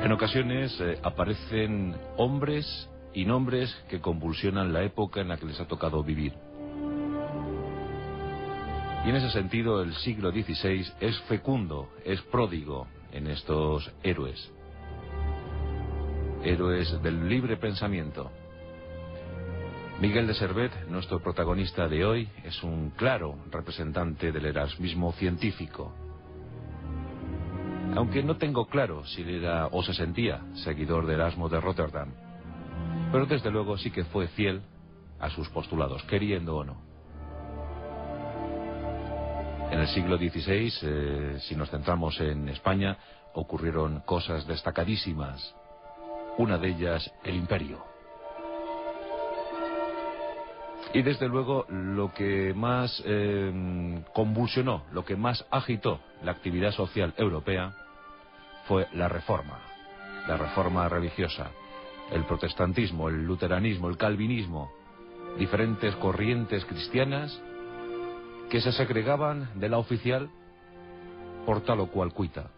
En ocasiones aparecen hombres y nombres que convulsionan la época en la que les ha tocado vivir. Y en ese sentido el siglo XVI es fecundo, es pródigo en estos héroes. Héroes del libre pensamiento. Miguel de Servet, nuestro protagonista de hoy, es un claro representante del erasmismo científico. Aunque no tengo claro si era o se sentía seguidor de Erasmo de Rotterdam, pero desde luego sí que fue fiel a sus postulados, queriendo o no. En el siglo XVI, si nos centramos en España, ocurrieron cosas destacadísimas. Una de ellas, el imperio. Y desde luego lo que más convulsionó, lo que más agitó la actividad social europea fue la reforma religiosa, el protestantismo, el luteranismo, el calvinismo, diferentes corrientes cristianas que se segregaban de la oficial por tal o cual cuita.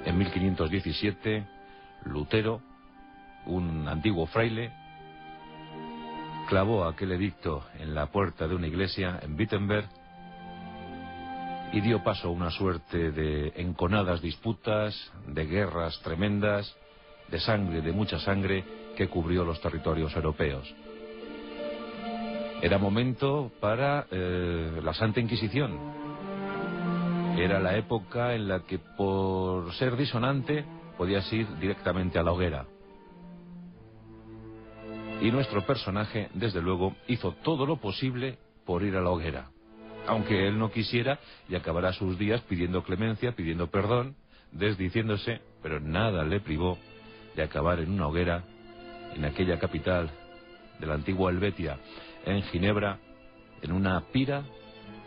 En 1517, Lutero, un antiguo fraile, clavó aquel edicto en la puerta de una iglesia en Wittenberg y dio paso a una suerte de enconadas disputas, de guerras tremendas, de sangre, de mucha sangre, que cubrió los territorios europeos. Era momento para la Santa Inquisición. Era la época en la que, por ser disonante, podías ir directamente a la hoguera. Y nuestro personaje, desde luego, hizo todo lo posible por ir a la hoguera. Aunque él no quisiera, y acabará sus días pidiendo clemencia, pidiendo perdón, desdiciéndose, pero nada le privó de acabar en una hoguera, en aquella capital de la antigua Helvetia, en Ginebra, en una pira,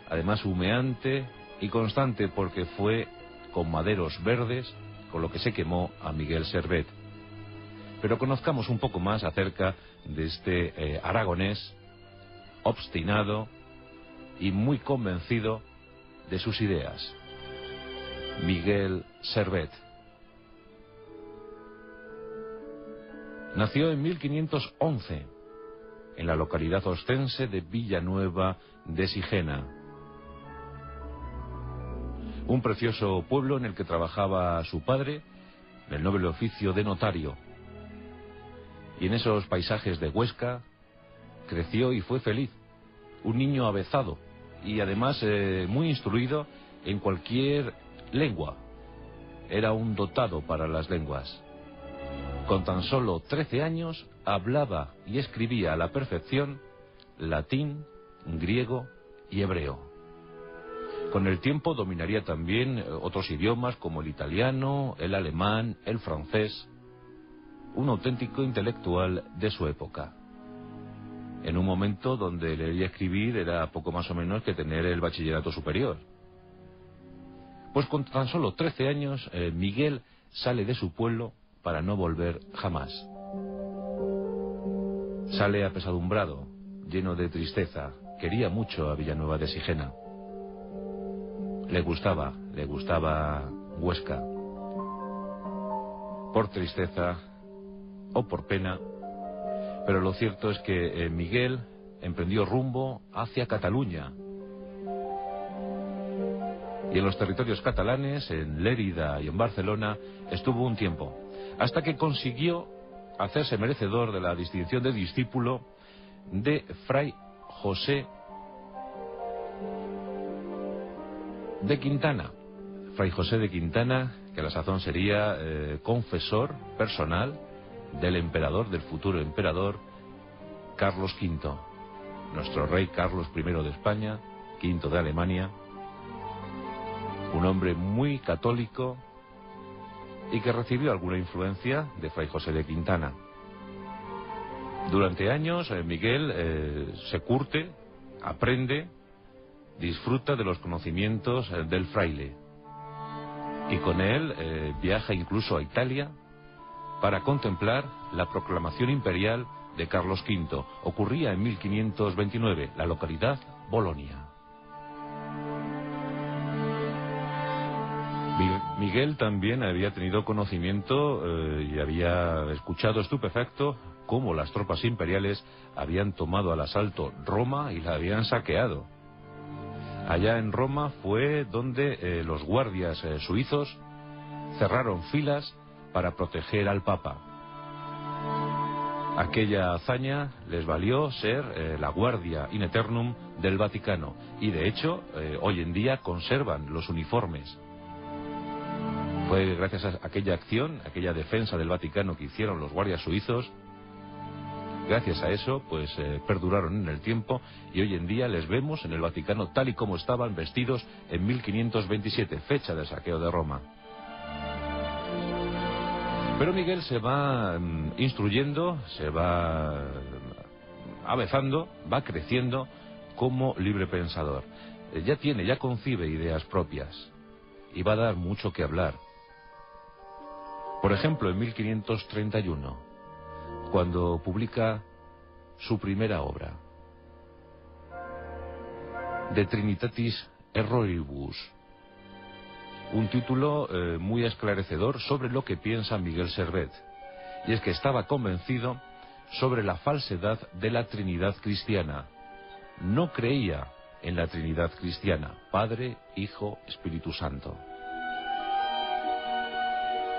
además humeante y constante, porque fue con maderos verdes con lo que se quemó a Miguel Servet. Pero conozcamos un poco más acerca de este aragonés, obstinado y muy convencido de sus ideas. Miguel Servet. Nació en 1511, en la localidad ostense de Villanueva de Sigena. Un precioso pueblo en el que trabajaba su padre, en el noble oficio de notario. Y en esos paisajes de Huesca creció y fue feliz. Un niño avezado y además muy instruido en cualquier lengua. Era un dotado para las lenguas. Con tan solo 13 años hablaba y escribía a la perfección latín, griego y hebreo. Con el tiempo dominaría también otros idiomas como el italiano, el alemán, el francés. Un auténtico intelectual de su época. En un momento donde leer y escribir era poco más o menos que tener el bachillerato superior. Pues con tan solo 13 años, Miguel sale de su pueblo para no volver jamás. Sale apesadumbrado, lleno de tristeza. Quería mucho a Villanueva de Sigena. Le gustaba Huesca. Por tristeza o por pena, pero lo cierto es que Miguel emprendió rumbo hacia Cataluña. Y en los territorios catalanes, en Lérida y en Barcelona, estuvo un tiempo, hasta que consiguió hacerse merecedor de la distinción de discípulo de Fray José de Quintana. Fray José de Quintana, que a la sazón sería confesor personal del emperador, del futuro emperador, Carlos V. Nuestro rey Carlos I de España, V de Alemania. Un hombre muy católico y que recibió alguna influencia de Fray José de Quintana. Durante años Miguel se curte, aprende, disfruta de los conocimientos del fraile. Y con él viaja incluso a Italia para contemplar la proclamación imperial de Carlos V. Ocurría en 1529, la localidad Bolonia. Miguel también había tenido conocimiento y había escuchado estupefacto cómo las tropas imperiales habían tomado al asalto Roma y la habían saqueado. Allá en Roma fue donde los guardias suizos cerraron filas para proteger al Papa. Aquella hazaña les valió ser la Guardia in Aeternum del Vaticano y de hecho hoy en día conservan los uniformes. Fue gracias a aquella acción, aquella defensa del Vaticano que hicieron los guardias suizos, gracias a eso pues perduraron en el tiempo y hoy en día les vemos en el Vaticano tal y como estaban vestidos en 1527, fecha del saqueo de Roma. Pero Miguel se va instruyendo, se va avezando, va creciendo como libre pensador. Ya concibe ideas propias y va a dar mucho que hablar. Por ejemplo, en 1531, cuando publica su primera obra, De Trinitatis Erroribus, un título muy esclarecedor sobre lo que piensa Miguel Servet, y es que estaba convencido sobre la falsedad de la Trinidad cristiana. No creía en la Trinidad cristiana, Padre, Hijo, Espíritu Santo.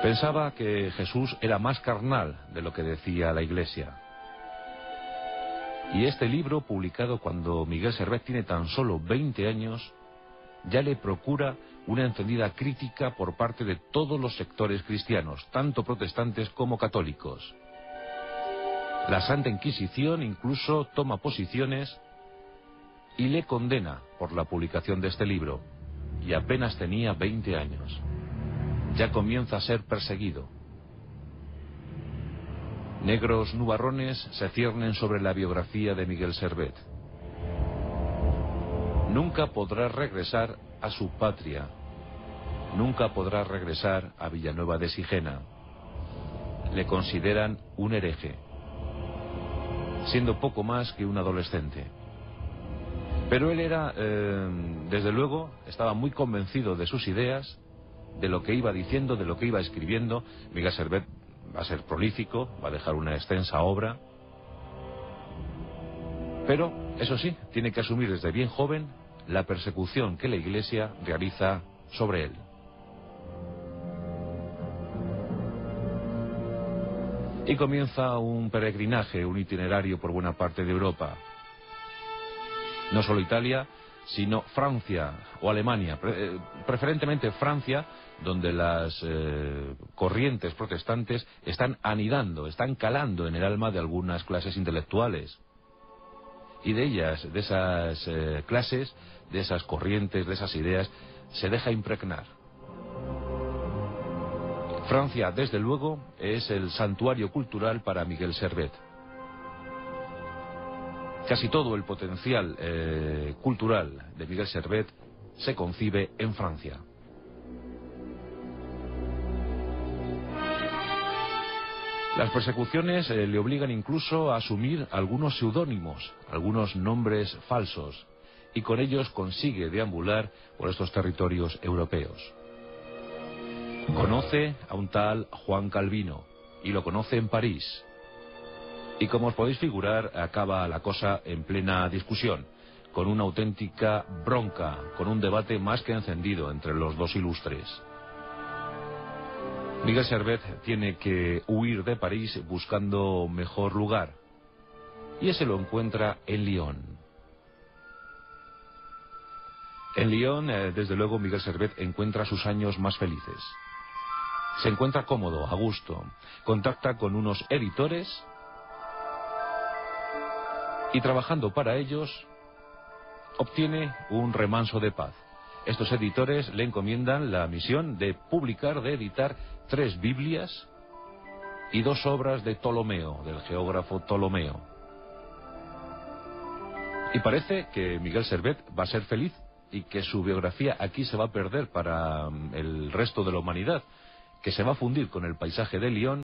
Pensaba que Jesús era más carnal de lo que decía la Iglesia. Y este libro, publicado cuando Miguel Servet tiene tan solo 20 años, ya le procura una encendida crítica por parte de todos los sectores cristianos, tanto protestantes como católicos. La Santa Inquisición incluso toma posiciones y le condena por la publicación de este libro, y apenas tenía 20 años. Ya comienza a ser perseguido. Negros nubarrones se ciernen sobre la biografía de Miguel Servet. Nunca podrá regresar a su patria. Nunca podrá regresar a Villanueva de Sigena. Le consideran un hereje, siendo poco más que un adolescente. Pero él era, desde luego, estaba muy convencido de sus ideas, de lo que iba diciendo, de lo que iba escribiendo. Miguel Servet va a ser prolífico, va a dejar una extensa obra. Pero, eso sí, tiene que asumir desde bien joven la persecución que la Iglesia realiza sobre él. Y comienza un peregrinaje, un itinerario por buena parte de Europa. No solo Italia, sino Francia o Alemania, preferentemente Francia, donde las corrientes protestantes están anidando, están calando en el alma de algunas clases intelectuales. Y de ellas, de esas clases, de esas corrientes, de esas ideas, se deja impregnar. Francia, desde luego, es el santuario cultural para Miguel Servet. Casi todo el potencial cultural de Miguel Servet se concibe en Francia. Las persecuciones le obligan incluso a asumir algunos seudónimos, algunos nombres falsos, y con ellos consigue deambular por estos territorios europeos. Conoce a un tal Juan Calvino, y lo conoce en París. Y como os podéis figurar, acaba la cosa en plena discusión, con una auténtica bronca, con un debate más que encendido entre los dos ilustres. Miguel Servet tiene que huir de París buscando mejor lugar, y ese lo encuentra en Lyon. En Lyon, desde luego, Miguel Servet encuentra sus años más felices. Se encuentra cómodo, a gusto, contacta con unos editores y trabajando para ellos obtiene un remanso de paz. Estos editores le encomiendan la misión de publicar, de editar 3 Biblias y 2 obras de Ptolomeo, del geógrafo Ptolomeo. Y parece que Miguel Servet va a ser feliz y que su biografía aquí se va a perder para el resto de la humanidad, que se va a fundir con el paisaje de Lyon